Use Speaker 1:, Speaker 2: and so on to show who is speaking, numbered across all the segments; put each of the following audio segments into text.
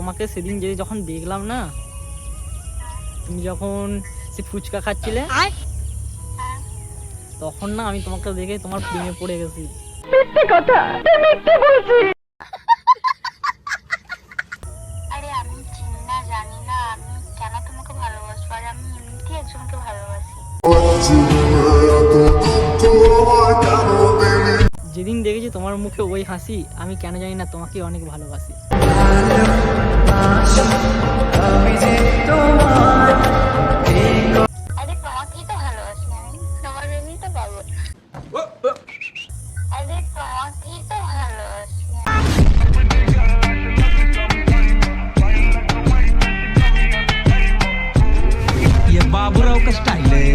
Speaker 1: তোমাকে সেদিন যখন দেখলাম না, তুমি যখন সে ফুচকা খাচ্ছিলে তখন না আমি তোমাকে দেখে তোমার প্রেমে পড়ে গেছি।
Speaker 2: মিথ্যে কথা, মিথ্যে বলছি।
Speaker 3: আরে আমি চিনি না জানি না আমি কেন তোমাকে ভালোবাসবো, আর আমি এমনিতেই একজনকে ভালোবাসি।
Speaker 1: যেদিন দেখেছি তোমার মুখে ওই হাসি, আমি কেন জানি না তোমাকে অনেক ভালোবাসি।
Speaker 3: আরে তোমাকেই তো ভালোবাসি আমি, তোমার এমনি তো পাবো। আরে তোমাকেই তো ভালোবাসি।
Speaker 4: ये बाबूराव का स्टाइल है।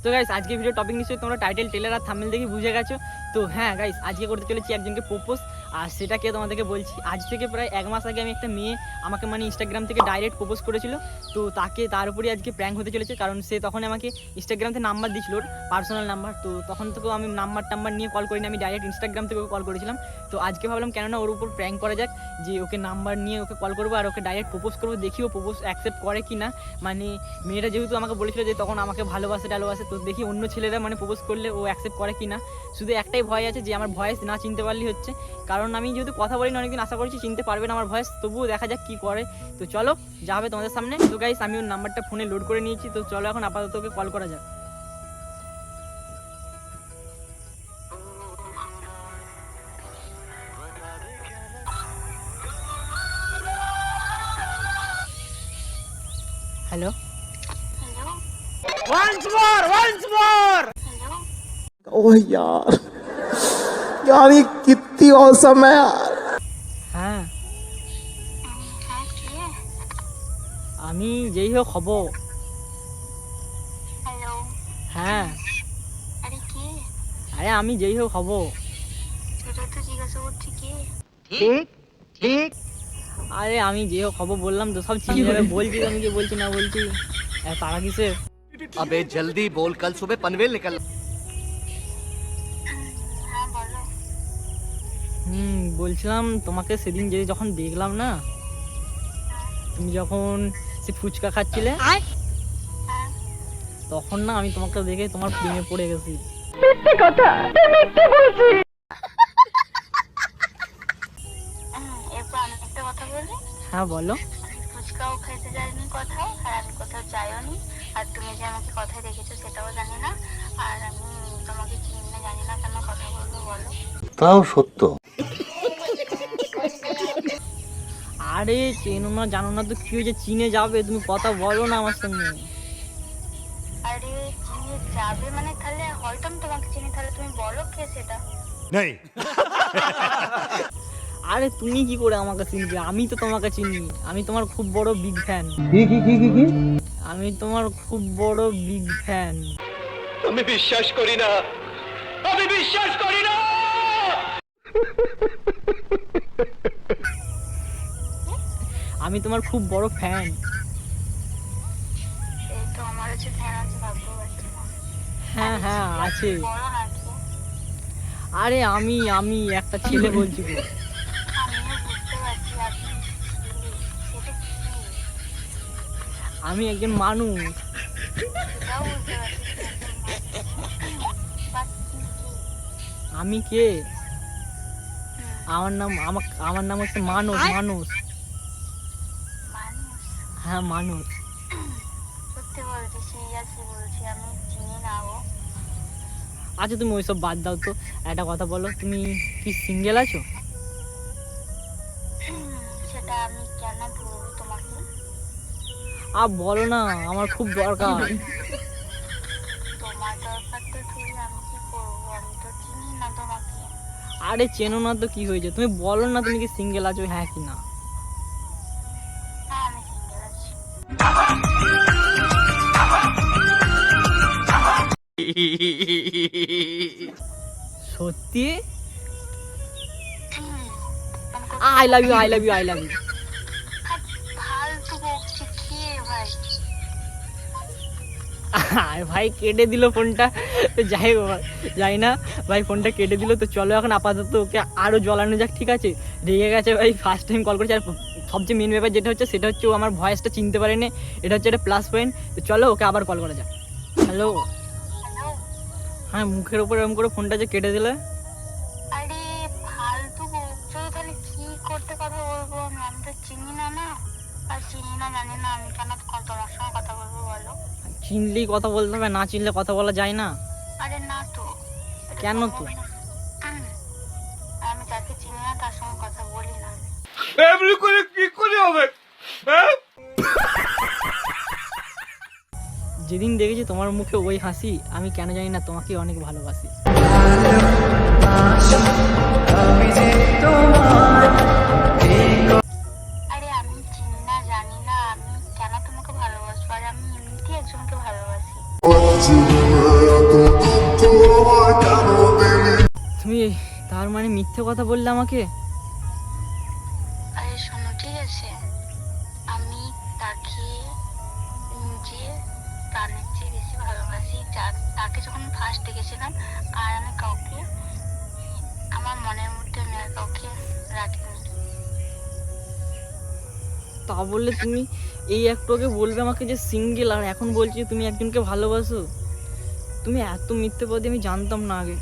Speaker 1: তো গাইস আজকে ভিডিও টপিক নিশ্চয়ই তোমরা টাইটেল টেলার আর থাম্বনেল দেখে বুঝে গেছো। তো হ্যাঁ গাইস, আজকে করতে চলেছি একজনকে প্রপোজ। আর সেটাকে তোমাদেরকে বলছি, আজ থেকে প্রায় 1 মাস আগে আমি একটা মেয়ে আমাকে ইনস্টাগ্রাম থেকে ডাইরেক্ট প্রপোজ করেছিল। তো তার উপরে আজকে প্র্যাঙ্ক হতে চলেছে, কারণ সে তখন আমাকে ইনস্টাগ্রাম থেকে নাম্বার দিয়েছিল, ওর পার্সোনাল নাম্বার। তো তখন থেকেও আমি নাম্বার নিয়ে কল করিনি, আমি ডাইরেক্ট ইনস্টাগ্রাম থেকে কল করেছিলাম। তো আজকে ভাবলাম কেননা ওর উপর প্র্যাঙ্ক করা যাক, যে ওকে নাম্বার নিয়ে ওকে কল করবো আর ওকে ডাইরেক্ট প্রপোজ করবো, দেখি ও প্রপোজ অ্যাকসেপ্ট করে কি না। মেয়েটা যেহেতু আমাকে বলেছিল যে তখন আমাকে ভালোবাসে, তো দেখি অন্য ছেলেরা প্রপোজ করলে ও অ্যাকসেপ্ট করে কি না। শুধু একটাই ভয় আছে যে আমার ভয়েস না চিনতে পারলেই হচ্ছে, কারণ আমি যেহেতু কথা বলি না অনেকদিন, আশা করছি চিনতে পারবে না আমার ভয়েস। তবুও দেখা যাক কি করে। তো চলো যা হবে তোমাদের সামনে। তো গাইস আমি ওর নাম্বারটা ফোনে লোড করে নিয়েছি, তো চলো এখন আপাতত ওকে কল করা যাক। Hello,
Speaker 3: hello
Speaker 1: once more.
Speaker 3: Hello,
Speaker 5: oh यार यार ये कितनी औसम है यार।
Speaker 1: হ্যাঁ
Speaker 3: হ্যাঁ কে?
Speaker 1: আমি যেই হোক হব।
Speaker 3: হ্যালো,
Speaker 1: হ্যাঁ
Speaker 3: আরে কে?
Speaker 1: আরে আমি যেই হোক হব।
Speaker 3: সেটা তো জিজ্ঞাসা করছি কে?
Speaker 1: আরে আমি যেই হোক হব বললাম তো, সব চিনে যাবে। বলছি তো আমি কি বলছি না বলছি, তারা কিসের।
Speaker 6: अबे जल्दी बोल, कल सुबह पनवेल निकल।
Speaker 3: হ্যাঁ বলো।
Speaker 1: বলছিলাম তোমাকে সেদিন যখন দেখলাম না, তুমি যখন সে ফুচকা খাচ্ছিলে
Speaker 3: হ্যাঁ
Speaker 1: তখন না আমি তোমাকে দেখে তোমার প্রেমে পড়ে গেছি।
Speaker 2: মিথ্যে কথা, মিথ্যে বলছি।
Speaker 3: এরপর আমি একটা কথা বলি।
Speaker 1: হ্যাঁ বলো।
Speaker 3: আমি ফুচকাও খেতে যাইনি কোথাও, আর আমি কোথাও যাইও নি। আর তুমি যে আমাকে কথায় দেখেছো সেটাও জানি না। আর আমি তোমাকে চিনি না জানি না, কেন কথা বলবো বলো?
Speaker 5: তাও সত্য।
Speaker 1: আরে চেনো না জানো না তো কি হয়েছে, চিনে যাবে। তুমি কথা বলো না আমার সঙ্গে।
Speaker 3: আরে চিনি যাবে মানে তাহলে হয়তো আমি তোমাকে চিনি, তাহলে তুমি বলো কে সেটা।
Speaker 1: আরে তুমি কি করে আমাকে চিনবে? আমি তো তোমাকে চিনি, আমি তোমার খুব বড় বিগ ফ্যান।
Speaker 5: কি
Speaker 1: আমি তোমার খুব বড় বিগ ফ্যান।
Speaker 6: আমি বিশ্বাস করি না, আমি বিশ্বাস করি না।
Speaker 1: আমি তোমার খুব বড় ফ্যান।
Speaker 3: এই তো আমার হচ্ছে ফ্যান আছে, ভাগ্যবতী।
Speaker 1: হ্যাঁ হ্যাঁ আছে।
Speaker 3: বলো নাকি?
Speaker 1: আরে আমি একটা ছেলে বলছি গো।
Speaker 3: আমিও বুঝতে পারছি আপনি সেটা কি,
Speaker 1: আমি একজন মানুষ।
Speaker 3: সেটাও বুঝতে পারছি তুমি একজন মানুষ। বাট তুমি কি?
Speaker 1: আমি কে? আমার নাম হচ্ছে মানুষ।
Speaker 3: মানুষ?
Speaker 1: হ্যাঁ মানুষ।
Speaker 3: সত্যি বলছি, সিরিয়াসলি বলছি, আমি চিনি না গো।
Speaker 1: আচ্ছা তুমি ওইসব বাদ দাও তো, একটা কথা বলো, তুমি কি সিঙ্গেল আছো?
Speaker 3: সেটা আমি কেন বলবো তোমাকে?
Speaker 1: বলো না, আমার খুব দরকার।
Speaker 3: তোমার দরকার তো তুমি, আমি কি করবো? আমি তো চিনি না তোমাকে।
Speaker 1: আরে চেনো না তো কি হয়েছে, তুমি বলো না তুমি কি সিঙ্গেল আছো, হ্যাঁ কি না।
Speaker 3: হ্যাঁ আমি সিঙ্গেল আছি।
Speaker 1: সত্যি?
Speaker 3: মানে
Speaker 1: I love you, I love you, I love you.
Speaker 3: ফালতু বকছি কে ভাই?
Speaker 1: আর ভাই কেটে দিল ফোনটা। তো যাই না ভাই, ফোনটা কেটে দিল। তো চলো এখন আপাতত ওকে আরো জ্বলানো যাক, ঠিক আছে? রেগে গেছে ভাই, ফার্স্ট টাইম কল করেছে। আর সবচেয়ে মেন ব্যাপার যেটা হচ্ছে সেটা হচ্ছে ও আমার ভয়েসটা চিনতে পারেনি, এটা হচ্ছে একটা প্লাস পয়েন্ট। তো চলো ওকে আবার কল করা যাক। হ্যালো।
Speaker 3: হ্যালো।
Speaker 1: হ্যাঁ, মুখের উপর এরকম করে ফোনটা যে কেটে দিলে।
Speaker 3: আরে ফালতু বকছো, তাহলে কি করতে কথা বলবো আমি তো চিনি না না, আর চিনি না জানি না, আমি কেন তোমার সঙ্গে কথা বলবো বলো?
Speaker 1: চিনলেই কথা বলতে হবে, না চিনলে কথা বলা যায় না।
Speaker 3: আরে না তো, এটা
Speaker 1: কেন
Speaker 3: সম্ভব
Speaker 1: তো?
Speaker 3: না। আমি যাকে চিনি না তার সঙ্গে কথা বলি না।
Speaker 6: এমনি করে কি করে হবে? হ্যাঁ?
Speaker 1: যেদিন দেখেছি তোমার মুখে ওই হাসি, আমি কেন জানি না তোমাকে অনেক ভালোবাসি।
Speaker 3: আরে আমি চিনি না জানি না, আমি কেন তোমাকে ভালোবাসবো? আর আমি এমনিতেই একজনকে ভালোবাসি।
Speaker 1: তুমি তার মানে মিথ্যে কথা বললে আমাকে?
Speaker 3: আরে শোনো, ঠিক আছে, আমি তাকে নিজের প্রাণের চেয়ে বেশি ভালোবাসি। তাকে যখন ফার্স্ট দেখেছিলাম, আর আমি কাউকে আমার মনের মধ্যে আমি আর কাউকে রাখিনি।
Speaker 1: তা বললে তুমি এই একটু আগে বলবে আমাকে যে সিঙ্গেল, আর এখন বলছি তুমি একজনকে ভালোবাসো? তুমি এত মিথ্যেবাদী আমি জানতাম না আগে।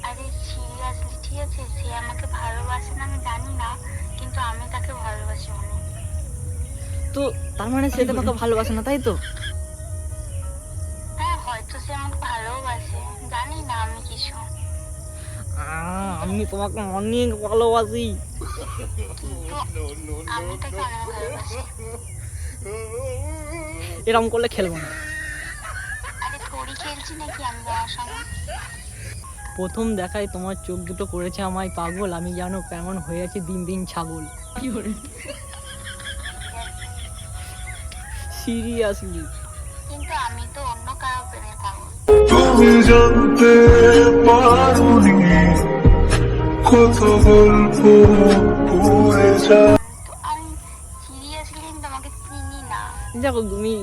Speaker 3: আরে সিরিয়াসলি, ঠিক আছে, সে আমাকে ভালোবাসে না আমি জানি না, কিন্তু আমি তাকে ভালোবাসি অনেক।
Speaker 1: তো তার মানে সে তোমাকে ভালোবাসে না, তাই তো?
Speaker 3: হ্যাঁ, হয়তো সে আমাকে ভালোবাসে, জানি না আমি কিছু।
Speaker 1: আমি তোমাকে অনেক ভালোবাসি।
Speaker 3: কিন্তু আমি তাকে অনেক ভালোবাসি।
Speaker 1: এরকম করলে খেলবো না।
Speaker 3: আরে থোড়ি খেলছি নাকি আমি তোমার সঙ্গে?
Speaker 1: প্রথম দেখায় তোমার চোখ দুটো করেছে আমায় পাগল, আমি জানো কেমন হয়ে আছি দিন দিন ছাগল। কি করে? সিরিয়াসলি।
Speaker 3: কিন্তু আমি তো অন্য কারো প্রেমে পাগল।
Speaker 7: তুমি জানতে পারোনি কত গল্প পড়ে যায়।
Speaker 3: তো আমি সিরিয়াসলি কিন্তু আমাকে চিনি না।
Speaker 1: দেখো তুমি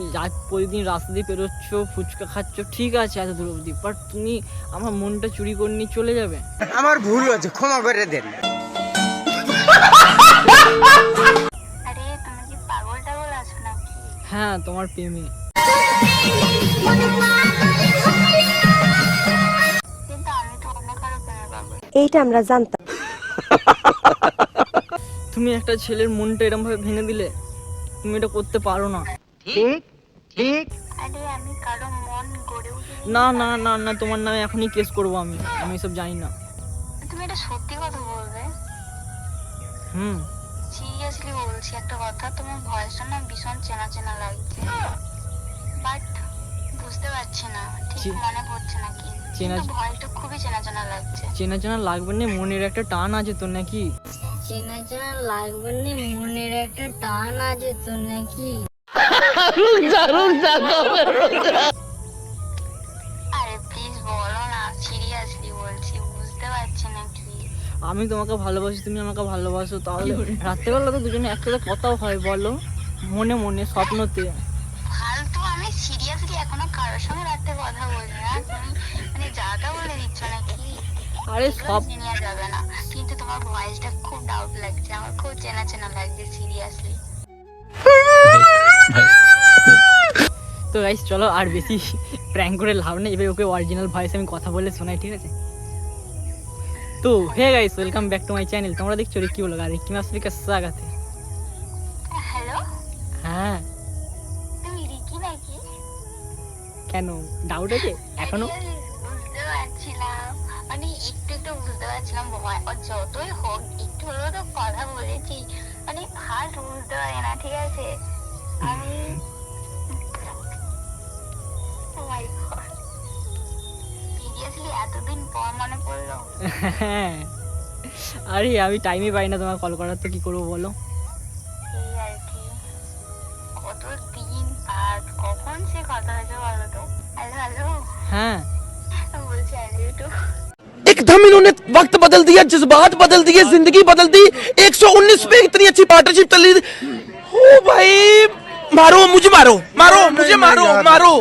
Speaker 1: প্রতিদিন রাস্তা দিয়ে পেরোচ্ছ, ফুচকা খাচ্ছ, ঠিক আছে এত দূর অবধি, বাট তুমি আমার মনটা চুরি করে নিয়ে চলে যাবে।
Speaker 8: আমার ভুল হয়েছে, ক্ষমা করে দেন।
Speaker 3: আরে তুমি কি পাগল টাগল আছো নাকি?
Speaker 1: হ্যাঁ, তোমার প্রেমে।
Speaker 3: কিন্তু আমি তো অন্য কারো প্রেমে পাগল।
Speaker 2: এইটা আমরা জানতাম।
Speaker 1: তুমি একটা ছেলের মনটা এরকম ভাবে ভেঙে দিলে, তুমি এটা করতে পারো না।
Speaker 3: আরে আমি কারো মন গড়ে উঠিনি।
Speaker 1: না না না না, তোমার নামে এখনই কেস করবো আমি, আমি এসব জানি না।
Speaker 3: তুমি এটা সত্যি কথা বলবে?
Speaker 1: হুম।
Speaker 3: সিরিয়াসলি বলছি একটা কথা, তোমার ভয়েসটা না ভীষণ চেনা চেনা লাগছে, বাট বুঝতে পারছি না, ঠিক মনে পড়ছে না কি, কিন্তু ভয়েসটা খুবই চেনা চেনা লাগছে।
Speaker 1: চেনা চেনা লাগবে না, মনের একটা টান আছে তোর নাকি?
Speaker 3: চেনা চেনা লাগবে না, মনের একটা টান আছে তো নাকি? আরে প্লিজ বলো না, সিরিয়াসলি বলছি, বুঝতে পারছি না কি।
Speaker 1: আমি তোমাকে ভালোবাসি, তুমি আমাকে ভালোবাসো, তাহলে রাত্রেবেলা তো দুজনে একসাথে কথাও হয়, বলো? মনে মনে স্বপ্নতে।
Speaker 3: ফালতু, আমি সিরিয়াসলি এখনো কারোর সঙ্গে রাতে কথা বলি না, তুমি মানে যা তা বলে দিচ্ছ নাকি?
Speaker 1: আরে সব
Speaker 3: নেওয়া যাবে না, কিন্তু তোমার ভয়েসটা খুব ডাউট লাগছে, আমার খুব চেনা চেনা লাগছে সিরিয়াসলি।
Speaker 1: তো গাইস চলো আর বেশি প্র্যাঙ্ক করে লাভ নেই, এবার ওকে অরিজিনাল ভয়েস আমি কথা বলে শোনাই, ঠিক আছে? তো hey guys, welcome back to my channel. তোমরা দেখছো রিকি ব্লগ, আর রিকি মাসফিকা স্বাগত।
Speaker 3: হ্যালো,
Speaker 1: হ্যাঁ,
Speaker 3: তুমি রিকি নাকি?
Speaker 1: কেন ডাউট আছে এখনো?
Speaker 3: বুঝতে পারছিলাম, মানে একটু একটু বুঝতে পারছিলাম, যতই হোক একটু হলেও তো কথা বলেছি, মানে ফার্স্ট বুঝতে পারি না, ঠিক আছে? আমি সিরিয়াসলি এতদিন পর মনে পড়লো।
Speaker 1: আরে আমি টাইমই পাই না তোমার কল করার, তো কি করবো বলো?
Speaker 3: এই আর কি, কতদিন বাদ কখন সে কথা হয়েছে বলো তো? হ্যালো হ্যালো,
Speaker 1: হ্যাঁ
Speaker 3: বলছি আই লাভ ইউ।
Speaker 5: एकदम इन्होंने वक्त बदल दिया, जज्बात बदल दिए, जिंदगी बदल दी। 119 पे इतनी अच्छी पार्टनरशिप चल रही। ओ भाई, मारो मुझे, मारो मारो मुझे, मारो मारो।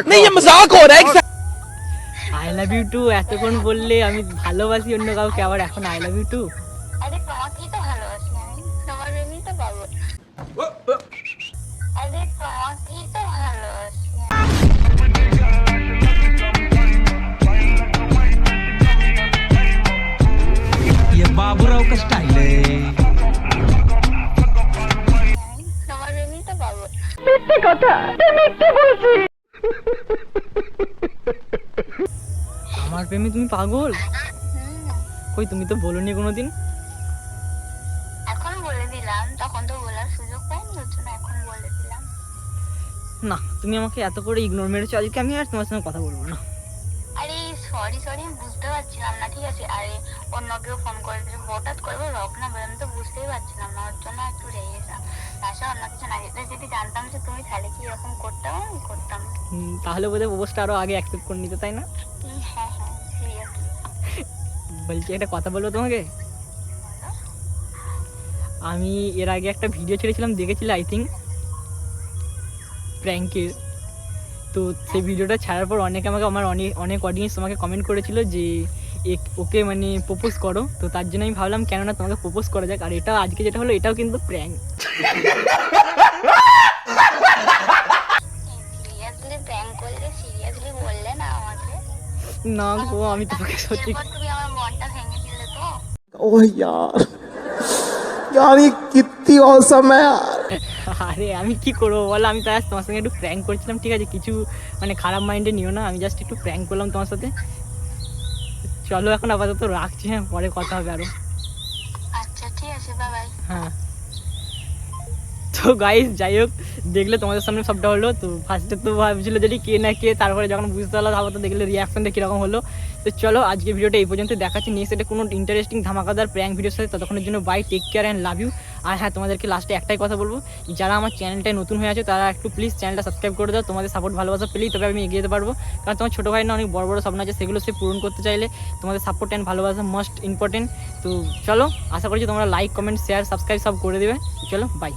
Speaker 5: नहीं, ये मजाक हो रहा है।
Speaker 1: আই লাভ ইউ টু এতক্ষণ বললে আমি ভালোবাসি অন্য কাউকে, আবার এখন আই লাভ ইউ টু?
Speaker 3: আরে তোমাকেই তো ভালোবাসি আমি, তোমার জন্যই তো পাগল। আরে তোমাকেই তো ভালোবাসি
Speaker 4: ये बाबूराव का स्टाइल है
Speaker 3: আমি, তোমার জন্যই তো পাগল।
Speaker 2: মিথ্যে কথা, তুই মিথ্যে বলছিস।
Speaker 1: আমার প্রেমে তুমি পাগল?
Speaker 3: হুম,
Speaker 1: কই তুমি তো বলোনি কোনোদিন।
Speaker 3: এখন বলে দিলাম, তখন তো বলার সুযোগ পাইনি, ওর জন্য এখন বলে দিলাম।
Speaker 1: না, তুমি আমাকে এত করে ইগনোর মেরেছো, আজকে আমি আর তোমার সঙ্গে কথা বলবো না।
Speaker 3: আরে সরি সরি, আমি বুঝতে পারছিলাম না, ঠিক আছে। আরে অন্য কেউ ফোন করে দিল, হঠাৎ করে রক না বলে, আমি তো বুঝতেই পারছিলাম না, ওর জন্য একটু রেগে গেছিলাম। তাছাড়া অন্য কিছু না, যেটা যদি জানতাম যে তুমি তাহলে কি এরকম করতাম, আমি করতাম।
Speaker 1: তাহলে বোধহয় প্রপোজটা আরো আগে অ্যাকসেপ্ট করে নিতে, তাই না?
Speaker 3: হ্যাঁ হ্যাঁ, সিরিয়াসলি।
Speaker 1: বলছি একটা কথা বলবো তোমাকে। আমি এর আগে একটা ভিডিও ছেড়েছিলাম, দেখেছিলে আই থিঙ্ক, প্র্যাঙ্কের। তো সেই ভিডিওটা ছাড়ার পর অনেকে আমাকে, আমার অনেক অডিয়েন্স আমাকে কমেন্ট করেছিল যে ওকে মানে প্রপোজ করো। তো তার জন্য আমি ভাবলাম কেন না তোমাকে প্রপোজ করা যাক। আর এটা আজকে যেটা হলো, এটাও কিন্তু প্র্যাঙ্ক।
Speaker 3: সিরিয়াসলি প্র্যাঙ্ক করলে, সিরিয়াসলি বললে না আমাকে?
Speaker 1: না গো, আমি তোমাকে সত্যি।
Speaker 3: এরপর তুমি আমার মনটা ভেঙে দিলে তো।
Speaker 5: ओह यार यार ये कितनी औसम है यार।
Speaker 1: আরে আমি কি করবো বলো, আমি তো আজ তোমার সঙ্গে একটু প্র্যাঙ্ক করছিলাম, ঠিক আছে? কিছু মানে খারাপ মাইন্ডে নিও না, আমি জাস্ট একটু প্র্যাঙ্ক করলাম তোমার সাথে। চলো এখন আপাতত রাখছি, হ্যাঁ, পরে কথা হবে আরো।
Speaker 3: আচ্ছা ঠিক আছে, বাই বাই।
Speaker 1: হ্যাঁ, তো গাইস যাই হোক, দেখলে তোমাদের সামনে সবটা হলো। তো ফার্স্টে তো ভাবছিল যদি কে না কে, তারপরে যখন বুঝতে পারলো তারপর তো দেখলে রিয়াকশনটা কীরকম হলো। তো চলো আজকে ভিডিওটা এই পর্যন্ত, দেখাচ্ছি নেক্সট এটা কোনো ইন্টারেস্টিং ধামাকাদার প্র্যাঙ্ক ভিডিওর সাথে। ততক্ষণের জন্য bye, take care and love you. আর হ্যাঁ, তোমাদেরকে লাস্টে একটাই কথা বলবো, যারা আমার চ্যানেলটায় নতুন হয়ে আছে তারা একটু প্লিজ চ্যানেলটা সাবস্ক্রাইব করে দাও। তোমাদের সাপোর্ট ভালোবাসা পেলেই তবে আমি এগিয়ে যেতে পারবো। কারণ তোমার ছোটো ভাই না অনেক বড় বড় স্বপ্ন আছে, সেগুলো সে পূরণ করতে চাইলে তোমাদের সাপোর্ট অ্যান্ড ভালোবাসা মাস্ট ইম্পর্টেন্ট। তো চলো, আশা করছি তোমরা লাইক, কমেন্ট, শেয়ার, সাবস্ক্রাইব সব করে দেবে। চলো বাই।